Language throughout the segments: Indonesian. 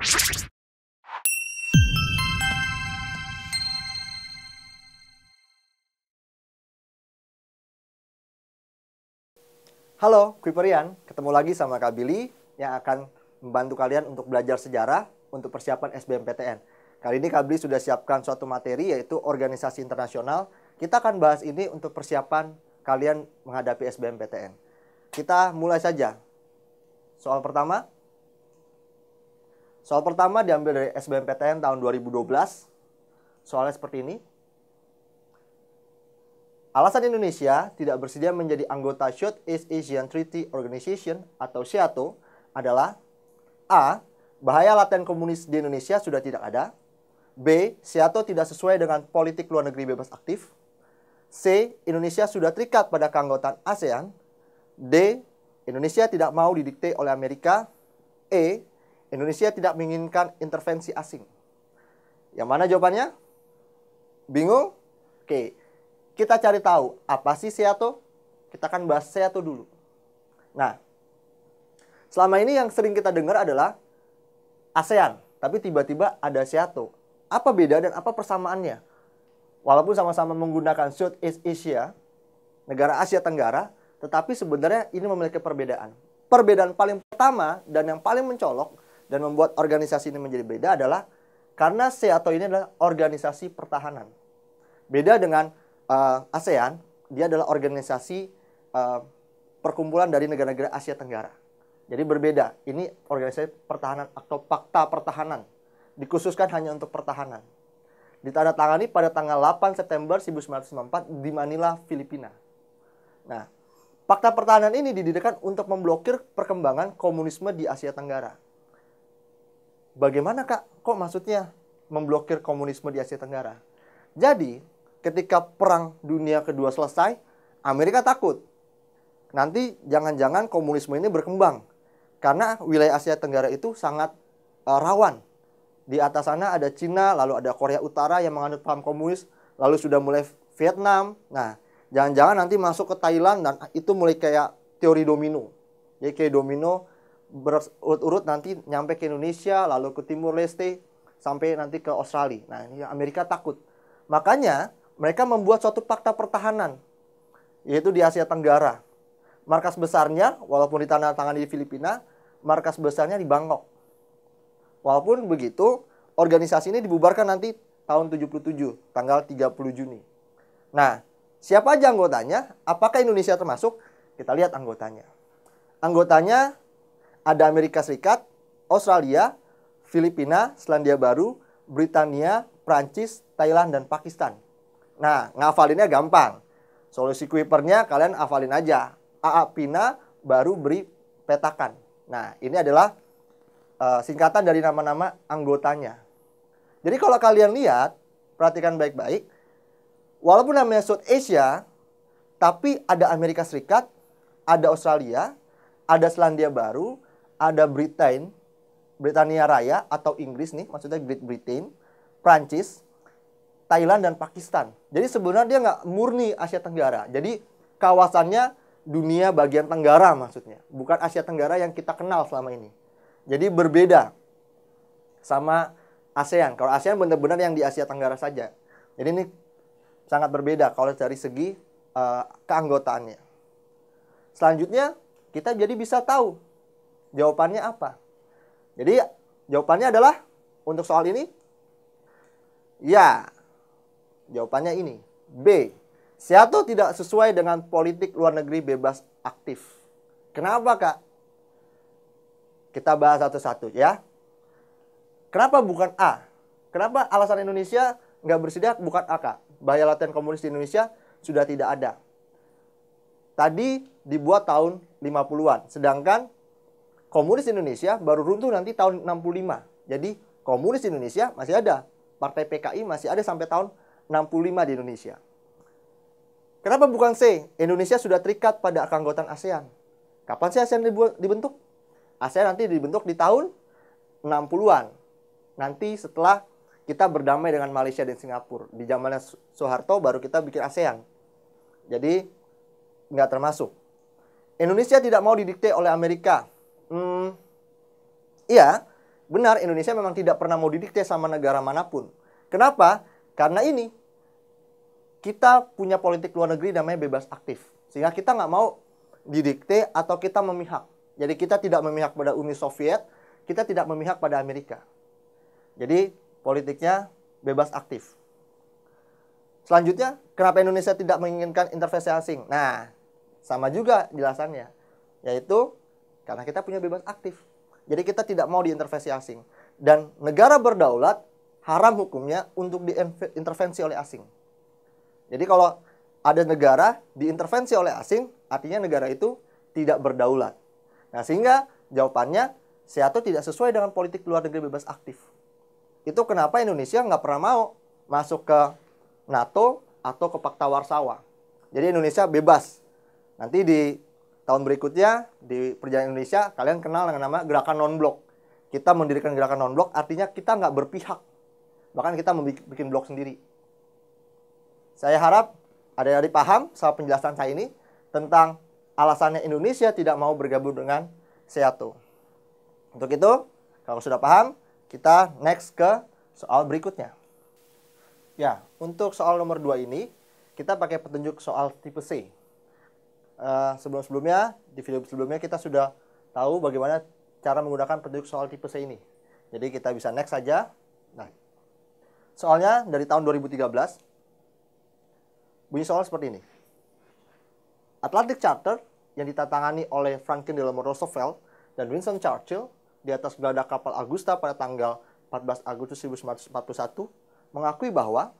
Halo Kuiperian, ketemu lagi sama Kak Billy yang akan membantu kalian untuk belajar sejarah untuk persiapan SBMPTN. Kali ini Kak Billy sudah siapkan suatu materi yaitu organisasi internasional. Kita akan bahas ini untuk persiapan kalian menghadapi SBMPTN. Kita mulai saja. Soal pertama diambil dari SBMPTN tahun 2012. Soalnya seperti ini. Alasan Indonesia tidak bersedia menjadi anggota Southeast Asian Treaty Organization atau SEATO adalah A. Bahaya laten komunis di Indonesia sudah tidak ada. B. SEATO tidak sesuai dengan politik luar negeri bebas aktif. C. Indonesia sudah terikat pada keanggotaan ASEAN. D. Indonesia tidak mau didikte oleh Amerika. E. Indonesia tidak menginginkan intervensi asing. Yang mana jawabannya? Bingung? Oke. Kita cari tahu, apa sih SEATO? Kita akan bahas SEATO dulu. Nah, selama ini yang sering kita dengar adalah ASEAN, tapi tiba-tiba ada SEATO. Apa beda dan apa persamaannya? Walaupun sama-sama menggunakan Southeast Asia, negara Asia Tenggara, tetapi sebenarnya ini memiliki perbedaan. Perbedaan paling pertama dan yang paling mencolok dan membuat organisasi ini menjadi beda adalah karena SEATO ini adalah organisasi pertahanan. Beda dengan ASEAN, dia adalah organisasi perkumpulan dari negara-negara Asia Tenggara. Jadi berbeda. Ini organisasi pertahanan atau fakta pertahanan. Dikhususkan hanya untuk pertahanan. Ditandatangani pada tanggal 8 September 1994 di Manila, Filipina. Nah, fakta pertahanan ini didirikan untuk memblokir perkembangan komunisme di Asia Tenggara. Bagaimana Kak? Kok maksudnya memblokir komunisme di Asia Tenggara? Jadi, ketika Perang Dunia Kedua selesai, Amerika takut. Nanti jangan-jangan komunisme ini berkembang. Karena wilayah Asia Tenggara itu sangat rawan. Di atas sana ada Cina, lalu ada Korea Utara yang menganut paham komunis, lalu sudah mulai Vietnam. Nah, jangan-jangan nanti masuk ke Thailand dan itu mulai kayak teori domino. Jadi kayak domino berurut-urut nanti nyampe ke Indonesia, lalu ke Timur Leste, sampai nanti ke Australia. Nah, ini Amerika takut. Makanya mereka membuat suatu fakta pertahanan, yaitu di Asia Tenggara. Markas besarnya, walaupun ditandatangani di Filipina, markas besarnya di Bangkok. Walaupun begitu, organisasi ini dibubarkan nanti tahun 77, tanggal 30 Juni. Nah, siapa aja anggotanya? Apakah Indonesia termasuk? Kita lihat anggotanya. Anggotanya ada Amerika Serikat, Australia, Filipina, Selandia Baru, Britania, Prancis, Thailand, dan Pakistan. Nah, ngafalinnya gampang. Solusi Kuipernya kalian hafalin aja. Pina baru beri petakan. Nah, ini adalah singkatan dari nama-nama anggotanya. Jadi kalau kalian lihat, perhatikan baik-baik. Walaupun namanya South Asia, tapi ada Amerika Serikat, ada Australia, ada Selandia Baru, ada Britania Raya atau Inggris nih, maksudnya Great Britain, Prancis, Thailand, dan Pakistan. Jadi sebenarnya dia nggak murni Asia Tenggara. Jadi kawasannya dunia bagian Tenggara maksudnya. Bukan Asia Tenggara yang kita kenal selama ini. Jadi berbeda sama ASEAN. Kalau ASEAN benar-benar yang di Asia Tenggara saja. Jadi ini sangat berbeda kalau dari segi keanggotaannya. Selanjutnya kita jadi bisa tahu jawabannya apa. Jadi jawabannya adalah untuk soal ini, ya. Jawabannya ini, B. SEATO tidak sesuai dengan politik luar negeri bebas aktif. Kenapa Kak? Kita bahas satu-satu ya. Kenapa bukan A? Kenapa alasan Indonesia nggak bersedia bukan A Kak? Bahaya laten komunis di Indonesia sudah tidak ada. Tadi dibuat tahun 50-an. Sedangkan komunis Indonesia baru runtuh nanti tahun 65. Jadi komunis Indonesia masih ada. Partai PKI masih ada sampai tahun 65 di Indonesia. Kenapa bukan C? Indonesia sudah terikat pada keanggotaan ASEAN. Kapan sih ASEAN dibentuk? ASEAN nanti dibentuk di tahun 60-an. Nanti setelah kita berdamai dengan Malaysia dan Singapura. Di zamannya Soeharto baru kita bikin ASEAN. Jadi nggak termasuk. Indonesia tidak mau didikte oleh Amerika. Iya, Benar, Indonesia memang tidak pernah mau didikte sama negara manapun. Kenapa? Karena ini, kita punya politik luar negeri namanya bebas aktif. Sehingga kita nggak mau didikte atau kita memihak. Jadi kita tidak memihak pada Uni Soviet, kita tidak memihak pada Amerika. Jadi politiknya bebas aktif. Selanjutnya, kenapa Indonesia tidak menginginkan intervensi asing? Nah, sama juga jelasannya. Yaitu karena kita punya bebas aktif. Jadi kita tidak mau diintervensi asing. Dan negara berdaulat haram hukumnya untuk diintervensi oleh asing. Jadi kalau ada negara diintervensi oleh asing, artinya negara itu tidak berdaulat. Nah, sehingga jawabannya, SEATO tidak sesuai dengan politik luar negeri bebas aktif. Itu kenapa Indonesia nggak pernah mau masuk ke NATO atau ke Pakta Warsawa. Jadi Indonesia bebas. Nanti di tahun berikutnya, di perjalanan Indonesia, kalian kenal dengan nama Gerakan Non-Blok. Kita mendirikan Gerakan Non-Blok, artinya kita nggak berpihak. Bahkan kita bikin blok sendiri. Saya harap adik-adik paham sama penjelasan saya ini tentang alasannya Indonesia tidak mau bergabung dengan SEATO. Untuk itu, kalau sudah paham, kita next ke soal berikutnya. Ya, untuk soal nomor 2 ini, kita pakai petunjuk soal tipe C. Sebelum-sebelumnya, di video sebelumnya kita sudah tahu bagaimana cara menggunakan petunjuk soal tipe C ini. Jadi kita bisa next saja. Nah, soalnya dari tahun 2013, bunyi soal seperti ini. Atlantic Charter yang ditandatangani oleh Franklin Delano Roosevelt dan Winston Churchill di atas geladak kapal Augusta pada tanggal 14 Agustus 1941 mengakui bahwa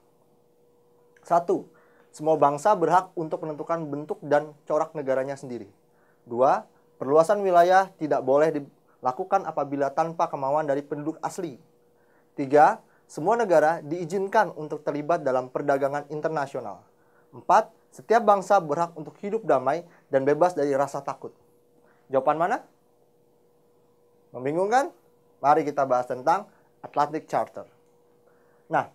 1. Semua bangsa berhak untuk menentukan bentuk dan corak negaranya sendiri. 2. Perluasan wilayah tidak boleh dilakukan apabila tanpa kemauan dari penduduk asli. 3. Semua negara diizinkan untuk terlibat dalam perdagangan internasional. 4. Setiap bangsa berhak untuk hidup damai dan bebas dari rasa takut. Jawaban mana? Membingungkan? Mari kita bahas tentang Atlantic Charter. Nah,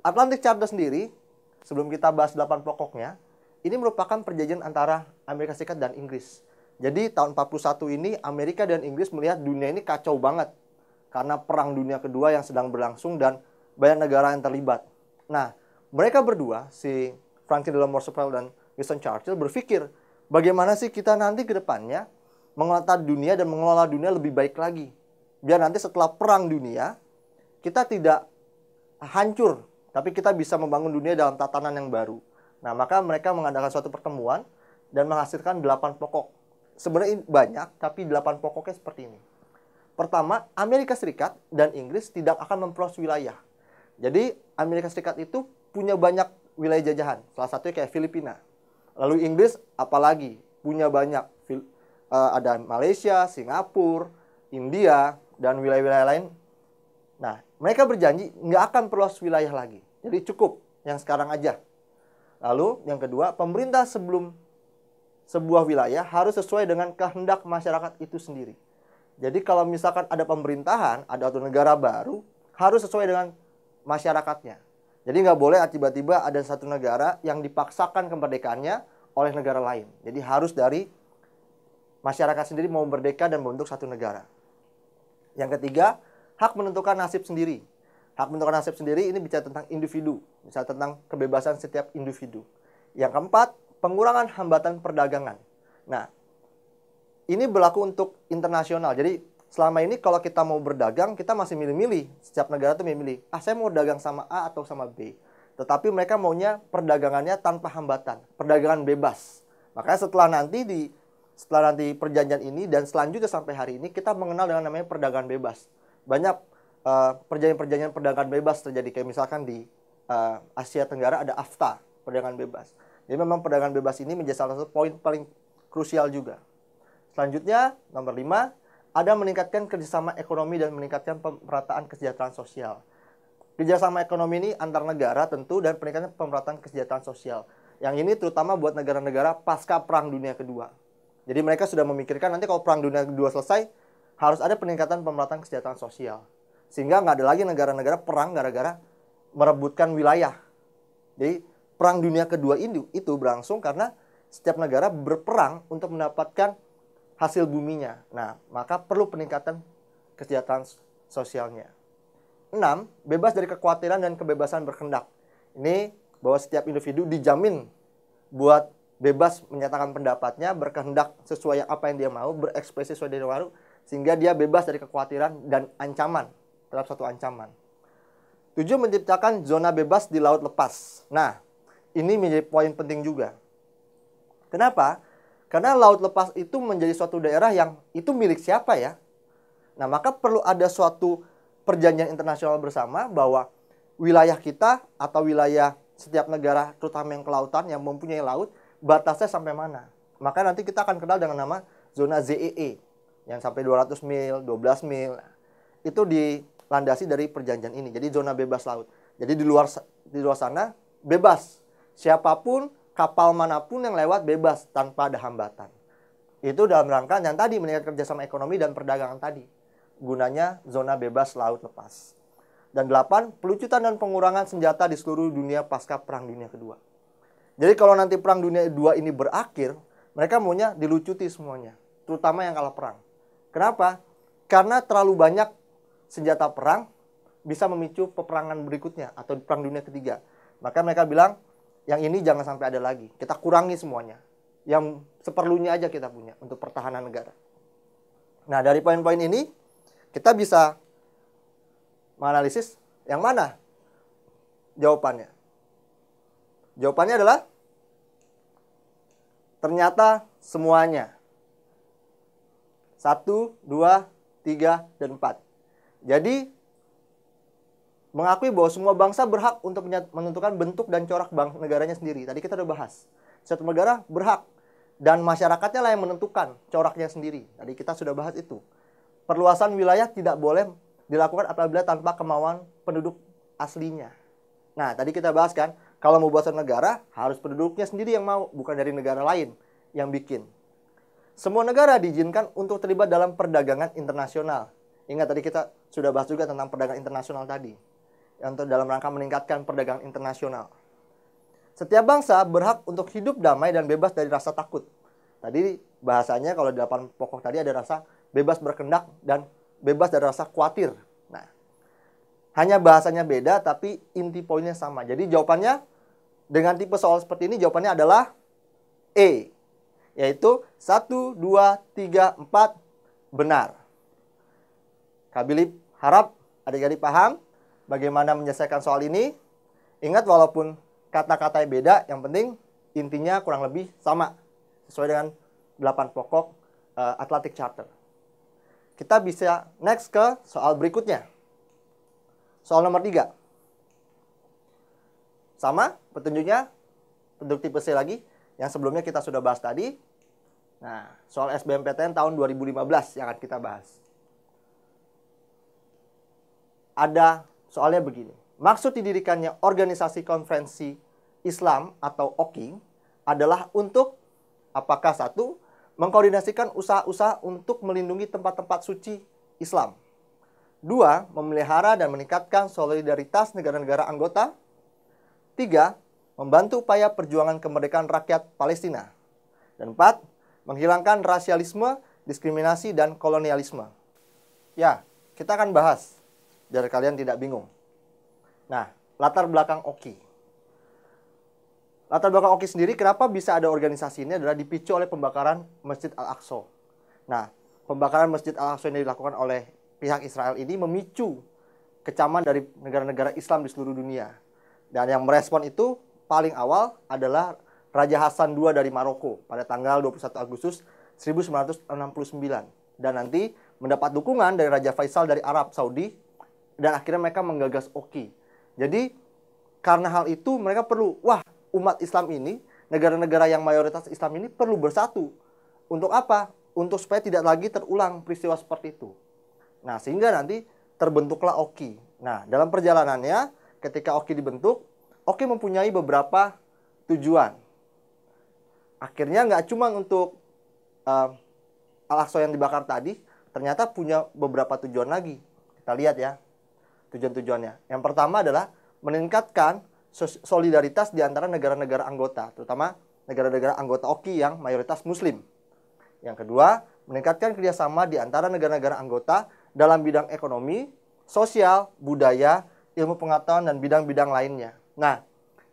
Atlantic Charter sendiri, sebelum kita bahas 8 pokoknya, ini merupakan perjanjian antara Amerika Serikat dan Inggris. Jadi tahun 41 ini Amerika dan Inggris melihat dunia ini kacau banget. Karena perang dunia kedua yang sedang berlangsung dan banyak negara yang terlibat. Nah, mereka berdua, si Franklin Delano Roosevelt dan Winston Churchill berpikir, bagaimana sih kita nanti ke depannya mengelola dunia dan mengelola dunia lebih baik lagi. Biar nanti setelah perang dunia, kita tidak hancur, tapi kita bisa membangun dunia dalam tatanan yang baru. Nah, maka mereka mengadakan suatu pertemuan dan menghasilkan 8 pokok. Sebenarnya banyak, tapi 8 pokoknya seperti ini. Pertama, Amerika Serikat dan Inggris tidak akan memperluas wilayah. Jadi, Amerika Serikat itu punya banyak wilayah jajahan. Salah satunya kayak Filipina. Lalu Inggris apalagi punya banyak. Ada Malaysia, Singapura, India, dan wilayah-wilayah lain. Nah, mereka berjanji nggak akan perluas wilayah lagi. Jadi cukup yang sekarang aja. Lalu yang kedua, pemerintah sebelum sebuah wilayah harus sesuai dengan kehendak masyarakat itu sendiri. Jadi kalau misalkan ada pemerintahan, ada satu negara baru, harus sesuai dengan masyarakatnya. Jadi nggak boleh tiba-tiba ada satu negara yang dipaksakan kemerdekaannya oleh negara lain. Jadi harus dari masyarakat sendiri mau merdeka dan membentuk satu negara. Yang ketiga, hak menentukan nasib sendiri. Hak menentukan nasib sendiri ini bicara tentang individu, misalnya tentang kebebasan setiap individu. Yang keempat, pengurangan hambatan perdagangan. Nah, ini berlaku untuk internasional. Jadi selama ini kalau kita mau berdagang, kita masih milih-milih. Setiap negara tuh milih-milih. Saya mau dagang sama A atau sama B. Tetapi mereka maunya perdagangannya tanpa hambatan, perdagangan bebas. Makanya setelah nanti perjanjian ini dan selanjutnya sampai hari ini kita mengenal dengan namanya perdagangan bebas. Banyak perjanjian-perjanjian perdagangan bebas terjadi, kayak misalkan di Asia Tenggara ada AFTA, perdagangan bebas. Jadi memang perdagangan bebas ini menjadi salah satu poin paling krusial juga. Selanjutnya, nomor 5, ada meningkatkan kerjasama ekonomi dan meningkatkan pemerataan kesejahteraan sosial. Kerjasama ekonomi ini antar negara tentu dan peningkatan pemerataan kesejahteraan sosial. Yang ini terutama buat negara-negara pasca Perang Dunia Kedua. Jadi mereka sudah memikirkan nanti kalau Perang Dunia Kedua selesai, harus ada peningkatan pemerataan kesejahteraan sosial. Sehingga nggak ada lagi negara-negara perang gara-gara merebutkan wilayah. Jadi Perang Dunia Kedua itu berlangsung karena setiap negara berperang untuk mendapatkan hasil buminya. Nah, maka perlu peningkatan kesejahteraan sosialnya. 6. Bebas dari kekhawatiran dan kebebasan berkehendak. Ini bahwa setiap individu dijamin buat bebas menyatakan pendapatnya, berkehendak sesuai apa yang dia mau, berekspresi sesuai dia mau, sehingga dia bebas dari kekhawatiran dan ancaman, terhadap suatu ancaman. 7. Menciptakan zona bebas di laut lepas. Nah, ini menjadi poin penting juga. Kenapa? Karena laut lepas itu menjadi suatu daerah yang itu milik siapa ya? Nah, maka perlu ada suatu perjanjian internasional bersama bahwa wilayah kita atau wilayah setiap negara, terutama yang kelautan, yang mempunyai laut, batasnya sampai mana. Maka nanti kita akan kenal dengan nama zona ZEE, yang sampai 200 mil, 12 mil. Itu dilandasi dari perjanjian ini, jadi zona bebas laut. Jadi di luar sana, bebas. Siapapun, kapal manapun yang lewat bebas, tanpa ada hambatan. Itu dalam rangka yang tadi, meningkatkan kerjasama ekonomi dan perdagangan tadi. Gunanya zona bebas laut lepas. Dan 8, pelucutan dan pengurangan senjata di seluruh dunia pasca Perang Dunia Kedua. Jadi kalau nanti Perang Dunia Kedua ini berakhir, mereka maunya dilucuti semuanya, terutama yang kalah perang. Kenapa? Karena terlalu banyak senjata perang bisa memicu peperangan berikutnya atau Perang Dunia Ketiga. Maka mereka bilang, yang ini jangan sampai ada lagi. Kita kurangi semuanya. Yang seperlunya aja kita punya untuk pertahanan negara. Nah, dari poin-poin ini, kita bisa menganalisis yang mana jawabannya. Jawabannya adalah ternyata semuanya. 1, 2, 3, dan 4. Jadi mengakui bahwa semua bangsa berhak untuk menentukan bentuk dan corak negaranya sendiri. Tadi kita udah bahas. Satu negara berhak dan masyarakatnya lah yang menentukan coraknya sendiri. Tadi kita sudah bahas itu. Perluasan wilayah tidak boleh dilakukan apabila tanpa kemauan penduduk aslinya. Nah, tadi kita bahas kan, kalau mau buat suatu negara, harus penduduknya sendiri yang mau, bukan dari negara lain yang bikin. Semua negara diizinkan untuk terlibat dalam perdagangan internasional. Ingat tadi kita sudah bahas juga tentang perdagangan internasional tadi. Untuk dalam rangka meningkatkan perdagangan internasional. Setiap bangsa berhak untuk hidup damai dan bebas dari rasa takut. Tadi bahasanya kalau di 8 pokok tadi ada rasa bebas berkehendak dan bebas dari rasa khawatir. Nah, hanya bahasanya beda tapi inti poinnya sama. Jadi jawabannya dengan tipe soal seperti ini jawabannya adalah E. Yaitu 1, 2, 3, 4 benar. Kak Billy harap adik-adik paham bagaimana menyelesaikan soal ini. Ingat walaupun kata-katanya beda, yang penting intinya kurang lebih sama. Sesuai dengan 8 pokok Atlantic Charter. Kita bisa next ke soal berikutnya. Soal nomor 3. Sama petunjuknya, bentuk tipe C lagi. Yang sebelumnya kita sudah bahas tadi. Nah, soal SBMPTN tahun 2015 yang akan kita bahas. Ada soalnya begini. Maksud didirikannya Organisasi Konferensi Islam atau OKI adalah untuk apakah 1, mengkoordinasikan usaha-usaha untuk melindungi tempat-tempat suci Islam. 2, memelihara dan meningkatkan solidaritas negara-negara anggota. 3, membantu upaya perjuangan kemerdekaan rakyat Palestina. Dan 4, menghilangkan rasialisme, diskriminasi, dan kolonialisme. Ya, kita akan bahas, biar kalian tidak bingung. Nah, latar belakang OKI. Latar belakang OKI sendiri, kenapa bisa ada organisasi ini adalah dipicu oleh pembakaran Masjid Al-Aqsa. Nah, pembakaran Masjid Al-Aqsa yang dilakukan oleh pihak Israel ini memicu kecaman dari negara-negara Islam di seluruh dunia. Dan yang merespon itu paling awal adalah Raja Hasan II dari Maroko pada tanggal 21 Agustus 1969. Dan nanti mendapat dukungan dari Raja Faisal dari Arab Saudi. Dan akhirnya mereka menggagas OKI. Jadi, karena hal itu mereka perlu, umat Islam ini, negara-negara yang mayoritas Islam ini perlu bersatu. Untuk apa? Untuk supaya tidak lagi terulang peristiwa seperti itu. Nah, sehingga nanti terbentuklah OKI. Nah, dalam perjalanannya, ketika OKI dibentuk, OKI mempunyai beberapa tujuan. Akhirnya nggak cuma untuk Al-Aqsa yang dibakar tadi, ternyata punya beberapa tujuan lagi. Kita lihat ya, tujuan-tujuannya. Yang pertama adalah meningkatkan solidaritas di antara negara-negara anggota, terutama negara-negara anggota OKI yang mayoritas Muslim. Yang kedua, meningkatkan kerjasama di antara negara-negara anggota dalam bidang ekonomi, sosial, budaya, ilmu pengetahuan, dan bidang-bidang lainnya. Nah,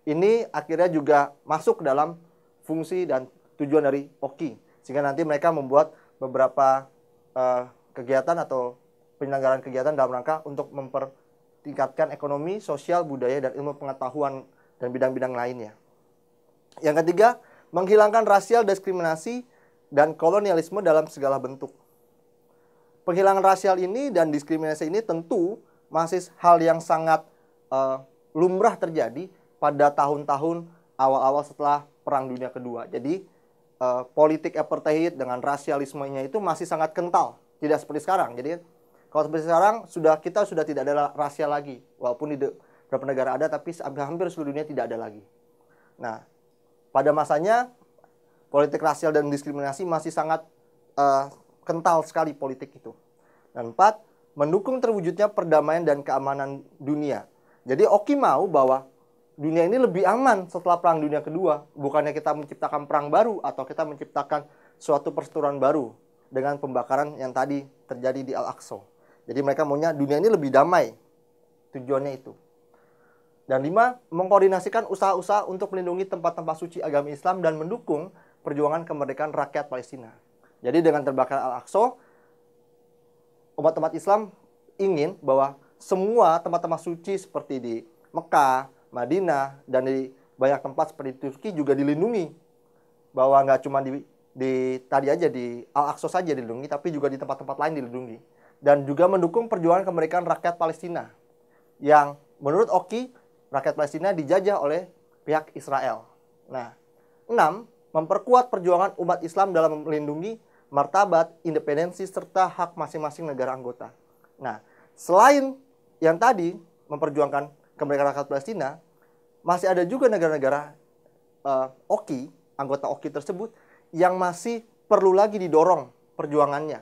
ini akhirnya juga masuk dalam fungsi dan tujuan dari OKI. Sehingga nanti mereka membuat beberapa kegiatan atau penyelenggaraan kegiatan dalam rangka untuk mempertingkatkan ekonomi, sosial, budaya, dan ilmu pengetahuan dan bidang-bidang lainnya. Yang ketiga, menghilangkan rasial diskriminasi dan kolonialisme dalam segala bentuk. Penghilangan rasial ini dan diskriminasi ini tentu masih hal yang sangat lumrah terjadi pada tahun-tahun awal-awal setelah Perang Dunia Kedua. Jadi politik apartheid dengan rasialismenya itu masih sangat kental, tidak seperti sekarang. Jadi kalau seperti sekarang kita sudah tidak ada rasial lagi, walaupun di beberapa negara ada, tapi hampir seluruh dunia tidak ada lagi. Nah, pada masanya politik rasial dan diskriminasi masih sangat kental sekali politik itu. Dan 4, mendukung terwujudnya perdamaian dan keamanan dunia. Jadi OKI mau bahwa dunia ini lebih aman setelah Perang Dunia Kedua. Bukannya kita menciptakan perang baru atau kita menciptakan suatu perseteruan baru dengan pembakaran yang tadi terjadi di Al-Aqsa. Jadi mereka maunya dunia ini lebih damai. Tujuannya itu. Dan 5, mengkoordinasikan usaha-usaha untuk melindungi tempat-tempat suci agama Islam dan mendukung perjuangan kemerdekaan rakyat Palestina. Jadi dengan terbakar Al-Aqsa, umat-umat Islam ingin bahwa semua tempat-tempat suci seperti di Mekah, Madinah, dan di banyak tempat seperti Turki juga dilindungi. Bahwa nggak cuma tadi aja di Al-Aqsa saja dilindungi, tapi juga di tempat-tempat lain dilindungi. Dan juga mendukung perjuangan kemerdekaan rakyat Palestina. Yang menurut OKI, rakyat Palestina dijajah oleh pihak Israel. Nah, 6, memperkuat perjuangan umat Islam dalam melindungi martabat, independensi, serta hak masing-masing negara anggota. Nah, selain yang tadi memperjuangkan kemerdekaan rakyat Palestina, masih ada juga negara-negara OKI, anggota OKI tersebut, yang masih perlu lagi didorong perjuangannya.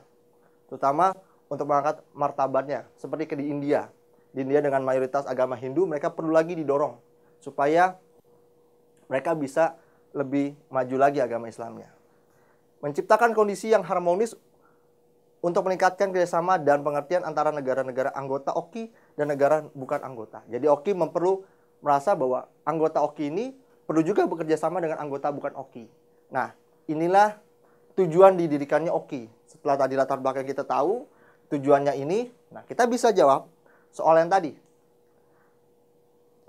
Terutama untuk mengangkat martabatnya, seperti di India. Di India dengan mayoritas agama Hindu, mereka perlu lagi didorong supaya mereka bisa lebih maju lagi agama Islamnya. Menciptakan kondisi yang harmonis untuk meningkatkan kerjasama dan pengertian antara negara-negara anggota OKI dan negara bukan anggota. Jadi OKI perlu merasa bahwa anggota OKI ini perlu juga bekerja sama dengan anggota bukan OKI. Nah, inilah tujuan didirikannya OKI. Setelah tadi latar belakang kita tahu tujuannya ini, nah kita bisa jawab soal yang tadi.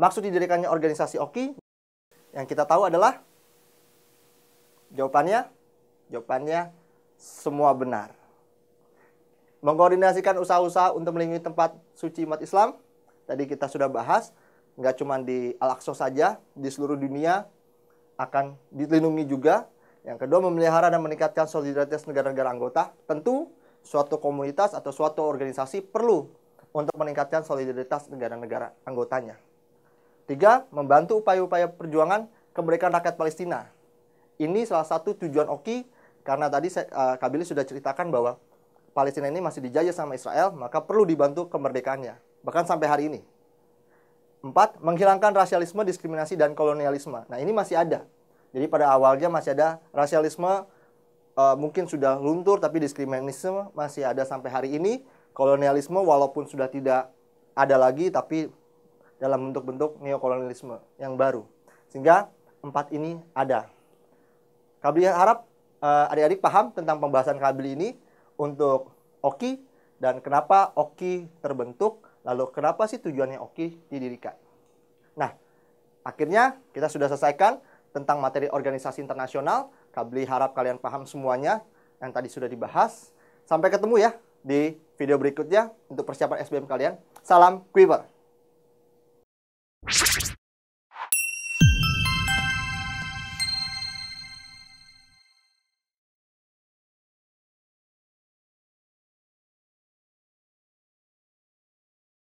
Maksud didirikannya organisasi OKI yang kita tahu adalah jawabannya semua benar. Mengkoordinasikan usaha-usaha untuk melindungi tempat suci umat Islam. Tadi kita sudah bahas, nggak cuma di Al-Aqsa saja, di seluruh dunia akan dilindungi juga. Yang kedua, memelihara dan meningkatkan solidaritas negara-negara anggota. Tentu, suatu komunitas atau suatu organisasi perlu untuk meningkatkan solidaritas negara-negara anggotanya. 3, membantu upaya-upaya perjuangan kemerdekaan rakyat Palestina. Ini salah satu tujuan OKI, karena tadi Kak Billy sudah ceritakan bahwa Palestina ini masih dijajah sama Israel, maka perlu dibantu kemerdekaannya, bahkan sampai hari ini. 4, menghilangkan rasialisme, diskriminasi, dan kolonialisme. Nah, ini masih ada. Jadi pada awalnya masih ada rasialisme, mungkin sudah luntur, tapi diskriminasi masih ada sampai hari ini. Kolonialisme walaupun sudah tidak ada lagi, tapi dalam bentuk-bentuk neokolonialisme yang baru. Sehingga 4 ini ada. Kak Billy harap adik-adik paham tentang pembahasan Kak Billy ini untuk OKI dan kenapa OKI terbentuk, lalu kenapa sih tujuannya OKI didirikan. Nah, akhirnya kita sudah selesaikan tentang materi organisasi internasional. Kak Billy harap kalian paham semuanya yang tadi sudah dibahas. Sampai ketemu ya di video berikutnya untuk persiapan SBM kalian. Salam Quiver!